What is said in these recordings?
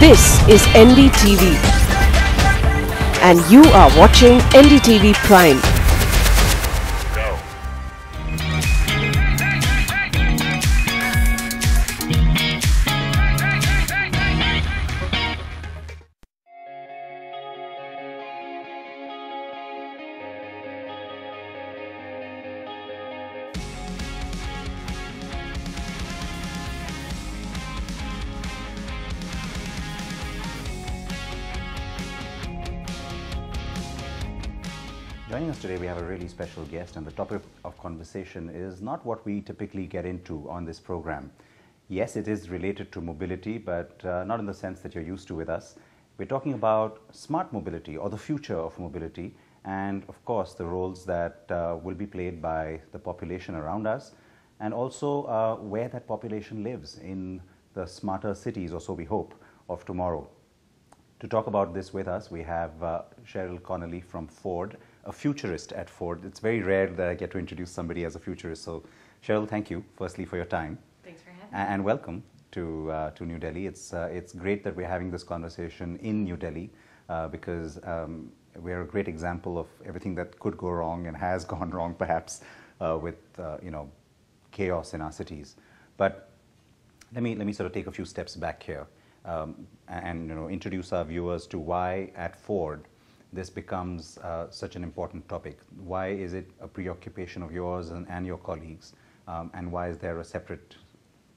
This is NDTV and you are watching NDTV Prime. Joining us today, we have a really special guest, and the topic of conversation is not what we typically get into on this program. Yes, it is related to mobility, but not in the sense that you're used to with us. We're talking about smart mobility, or the future of mobility, and of course the roles that will be played by the population around us, and also where that population lives in the smarter cities, or so we hope, of tomorrow. To talk about this with us, we have Sheryl Connelly from Ford, a futurist at Ford. It's very rare that I get to introduce somebody as a futurist. So, Sheryl, thank you, firstly, for your time. Thanks for having me. And welcome to New Delhi. It's great that we're having this conversation in New Delhi because we're a great example of everything that could go wrong and has gone wrong, perhaps, with chaos in our cities. But let me sort of take a few steps back here. And introduce our viewers to why at Ford this becomes such an important topic. Why is it a preoccupation of yours and your colleagues, and why is there a separate,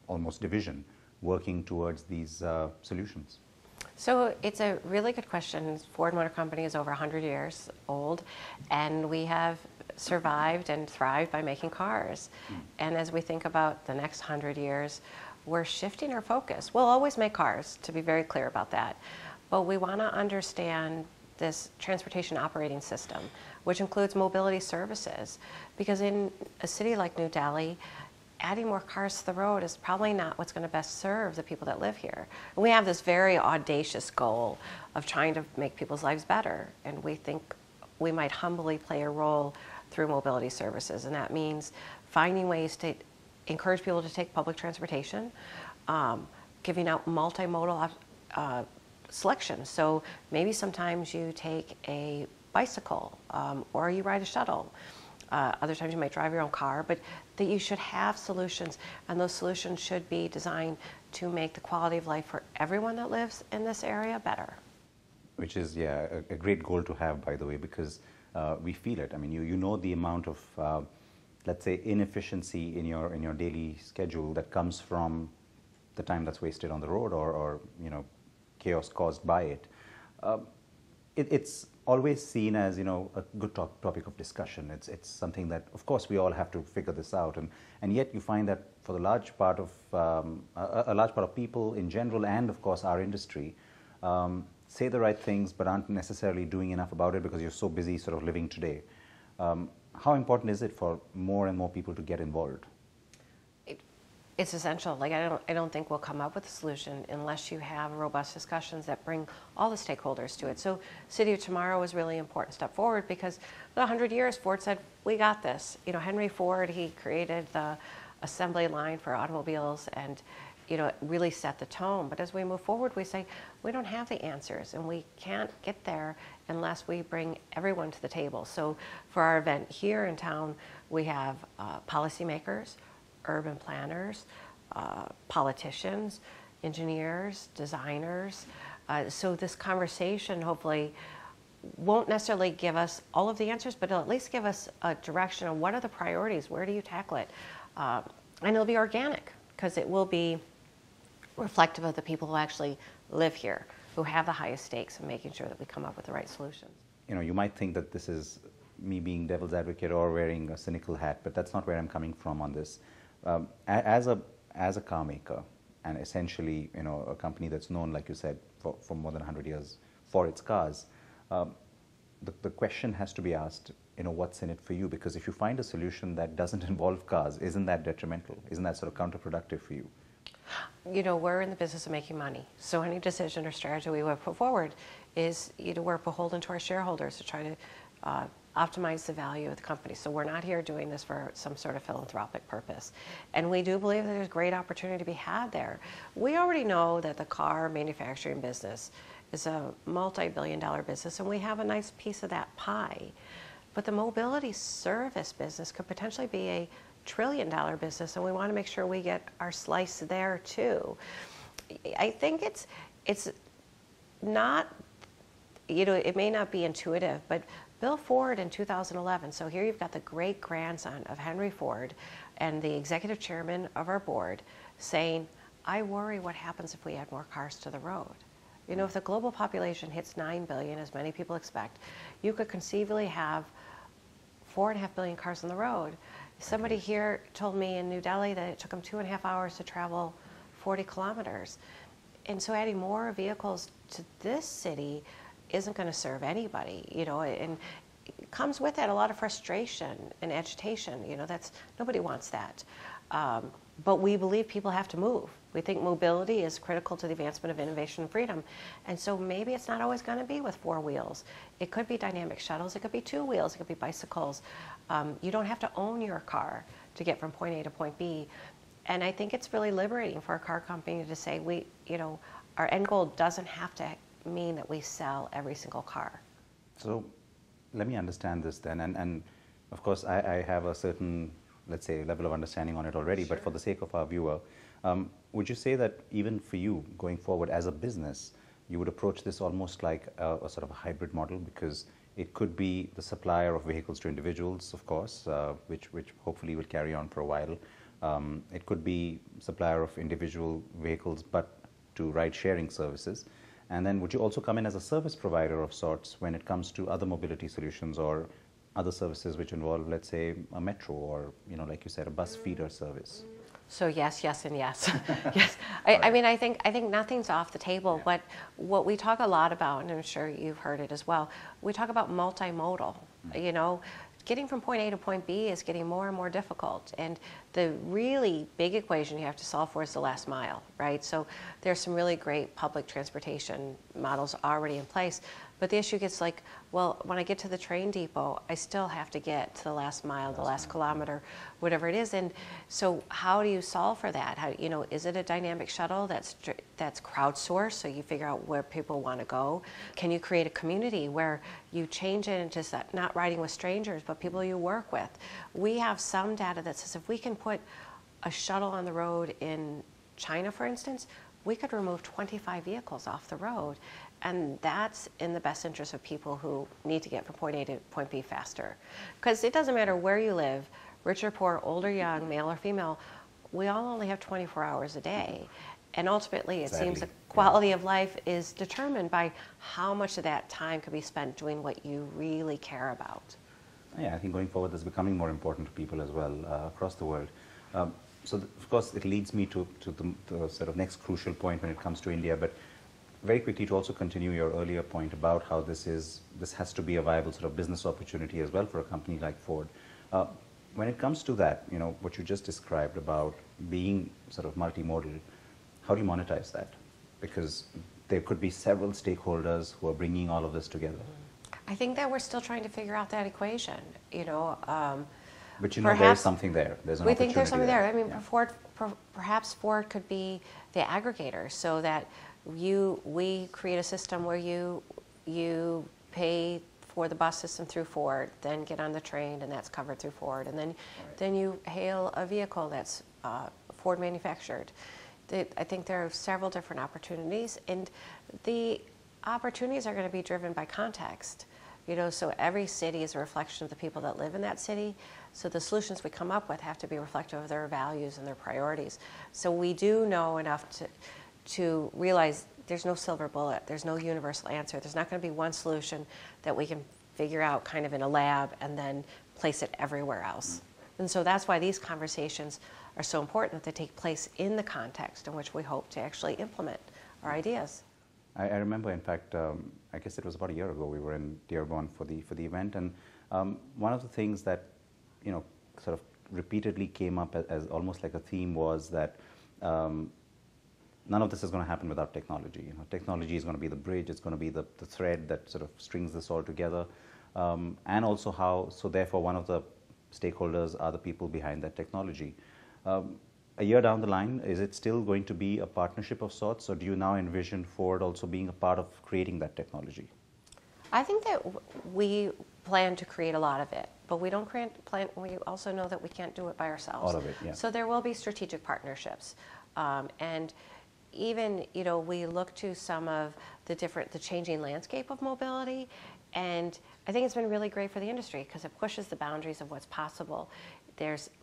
almost division, working towards these solutions? So it's a really good question. Ford Motor Company is over 100 years old, and we have survived and thrived by making cars. And as we think about the next 100 years, we're shifting our focus. We'll always make cars, to be very clear about that, but we want to understand this transportation operating system, which includes mobility services, because in a city like New Delhi, adding more cars to the road is probably not what's going to best serve the people that live here. And we have this very audacious goal of trying to make people's lives better, and we think we might humbly play a role through mobility services, and that means finding ways to encourage people to take public transportation, giving out multimodal selections. So maybe sometimes you take a bicycle or you ride a shuttle. Other times you might drive your own car, but that you should have solutions, and those solutions should be designed to make the quality of life for everyone that lives in this area better. Which is, yeah, a great goal to have, by the way, because we feel it. I mean, you know the amount of let's say inefficiency in your daily schedule that comes from the time that's wasted on the road or chaos caused by it. It's always seen as a good topic of discussion. It's something that, of course, we all have to figure this out, and yet you find that for the large part of a large part of people in general, and of course our industry, say the right things but aren't necessarily doing enough about it because you're so busy sort of living today. How important is it for more and more people to get involved? It's essential. Like I don't think we'll come up with a solution unless you have robust discussions that bring all the stakeholders to it. So City of Tomorrow was really an important step forward because for 100 years Ford said, we got this. Henry Ford, he created the assembly line for automobiles, and it really set the tone. But as we move forward, we say, we don't have the answers, and we can't get there unless we bring everyone to the table. So for our event here in town, we have policymakers, urban planners, politicians, engineers, designers. So this conversation hopefully won't necessarily give us all of the answers, but it'll at least give us a direction of what are the priorities, where do you tackle it? And it'll be organic, because it will be reflective of the people who actually live here, who have the highest stakes in making sure that we come up with the right solutions. You might think that this is me being devil's advocate or wearing a cynical hat, but that's not where I'm coming from on this. As a car maker, and essentially a company that's known, like you said, for more than 100 years for its cars, the question has to be asked, what's in it for you? Because if you find a solution that doesn't involve cars, isn't that detrimental? Isn't that sort of counterproductive for you? We're in the business of making money. So any decision or strategy we would put forward is, we're beholden to our shareholders to try to optimize the value of the company. So we're not here doing this for some sort of philanthropic purpose. And we do believe that there's great opportunity to be had there. We already know that the car manufacturing business is a multi-billion-dollar business, and we have a nice piece of that pie. But the mobility service business could potentially be a trillion-dollar business, and we want to make sure we get our slice there too. I think it's not, you know, it may not be intuitive, but Bill Ford in 2011, so here you've got the great-grandson of Henry Ford and the executive chairman of our board saying, I worry what happens if we add more cars to the road. You know, if the global population hits 9 billion, as many people expect, you could conceivably have 4.5 billion cars on the road. Somebody here told me in New Delhi that it took them 2.5 hours to travel 40 kilometers. And so adding more vehicles to this city isn't going to serve anybody, you know, and it comes with that a lot of frustration and agitation. You know, nobody wants that. But we believe people have to move. We think mobility is critical to the advancement of innovation and freedom. And so maybe it's not always going to be with 4 wheels. It could be dynamic shuttles. It could be 2 wheels. It could be bicycles. You don't have to own your car to get from point A to point B. And I think it's really liberating for a car company to say, you know, our end goal doesn't have to mean that we sell every single car. So let me understand this then. And of course, I have a certain, let's say, level of understanding on it already, Sure. But for the sake of our viewer, would you say that even for you going forward as a business, you would approach this almost like a sort of a hybrid model, because it could be the supplier of vehicles to individuals, of course, which hopefully will carry on for a while. It could be supplier of individual vehicles, but to ride-sharing services. And then would you also come in as a service provider of sorts when it comes to other mobility solutions or other services which involve, let's say, a metro or, you know, like you said, a bus feeder service? So yes, yes, and yes. Yes. I mean, I think nothing's off the table. Yeah. But what we talk a lot about, and I'm sure you've heard it as well, we talk about multimodal. You know, getting from point A to point B is getting more and more difficult. And the really big equation you have to solve for is the last mile, right? So there's some really great public transportation models already in place. But the issue gets like, well, when I get to the train depot, I still have to get to the last mile, the last kilometer, whatever it is. And so how do you solve for that? How, you know, is it a dynamic shuttle that's crowdsourced, so you figure out where people want to go? Can you create a community where you change it into not riding with strangers, but people you work with? We have some data that says if we can put a shuttle on the road in China, for instance, we could remove 25 vehicles off the road. And that's in the best interest of people who need to get from point A to point B faster. Because it doesn't matter where you live, rich or poor, old or young, male or female, we all only have 24 hours a day. And ultimately, it seems the quality of life is determined by how much of that time could be spent doing what you really care about. Yeah, I think going forward, that's becoming more important to people as well across the world. So, of course, it leads me to the sort of next crucial point when it comes to India. But very quickly, to also continue your earlier point about how this has to be a viable sort of business opportunity as well for a company like Ford. When it comes to that, you know, what you just described about being sort of multimodal, how do you monetize that? Because there could be several stakeholders who are bringing all of this together. I think that we're still trying to figure out that equation, you know. But you know, there's something there. There's an We think there's something there. I mean, yeah. perhaps Ford could be the aggregator, so that we create a system where you pay for the bus system through Ford, then get on the train, and that's covered through Ford, and then you hail a vehicle that's Ford manufactured. I think there are several different opportunities, and the opportunities are going to be driven by context. You know, so every city is a reflection of the people that live in that city. So the solutions we come up with have to be reflective of their values and their priorities. So we do know enough to realize there's no silver bullet, there's no universal answer. There's not going to be one solution that we can figure out kind of in a lab and then place it everywhere else. And so that's why these conversations are so important, that they take place in the context in which we hope to actually implement our ideas. I remember, in fact, I guess it was about a year ago, we were in Dearborn for the event, and one of the things that, you know, sort of repeatedly came up as almost like a theme was that none of this is going to happen without technology. You know, technology is going to be the bridge, it's going to be the thread that sort of strings this all together. and also how, so therefore one of the stakeholders are the people behind that technology. A year down the line, is it still going to be a partnership of sorts, or do you now envision Ford also being a part of creating that technology? I think that we plan to create a lot of it, but we don't we also know that we can't do it by ourselves. All of it, yeah. So there will be strategic partnerships. And even, we look to some of the changing landscape of mobility, and I think it's been really great for the industry because it pushes the boundaries of what's possible.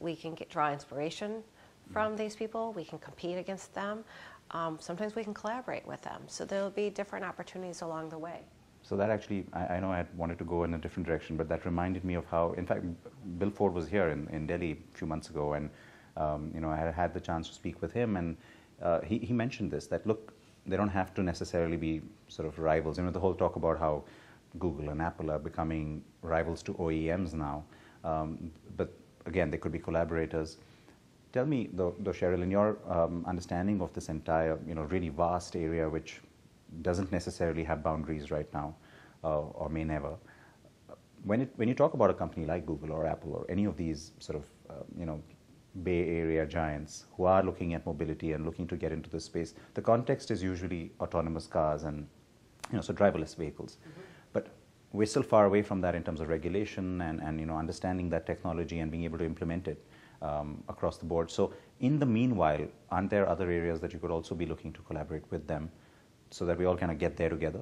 We can draw inspiration from these people, we can compete against them, sometimes we can collaborate with them. So there'll be different opportunities along the way. So that actually, I know I wanted to go in a different direction, but that reminded me of how, in fact, Bill Ford was here in Delhi a few months ago, and I had the chance to speak with him, and he mentioned this, that look, they don't have to necessarily be sort of rivals. The whole talk about how Google and Apple are becoming rivals to OEMs now, but again, they could be collaborators. Tell me, though, Sheryl, in your understanding of this entire, really vast area, which doesn't necessarily have boundaries right now, or may never. When you talk about a company like Google or Apple or any of these sort of, Bay Area giants who are looking at mobility and looking to get into this space, the context is usually autonomous cars and, so driverless vehicles. Mm-hmm. But we're still far away from that in terms of regulation and understanding that technology and being able to implement it across the board. So in the meanwhile, aren't there other areas that you could also be looking to collaborate with them so that we all kind of get there together?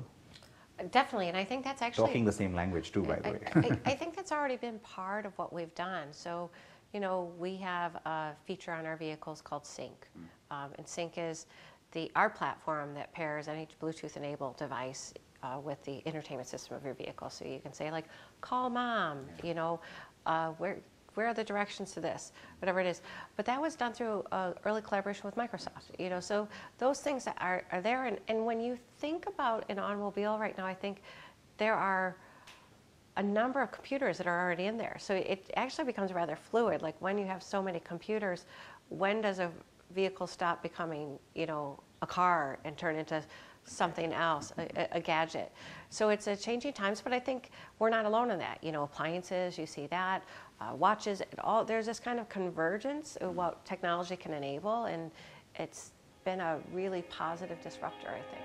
Definitely, and I think that's actually... Talking the same language too, by the way. I think that's already been part of what we've done. So, we have a feature on our vehicles called Sync. And Sync is our platform that pairs any Bluetooth-enabled device with the entertainment system of your vehicle. So you can say, like, call mom, where are the directions to this, whatever it is. But that was done through early collaboration with Microsoft, so those things that are there. And when you think about an automobile right now, I think there are a number of computers that are already in there. So it actually becomes rather fluid. Like when you have so many computers, when does a vehicle stop becoming, a car and turn into something else, a gadget? So it's a changing times, but I think we're not alone in that. Appliances, you see that, watches, there's this kind of convergence of what technology can enable, and it's been a really positive disruptor, I think.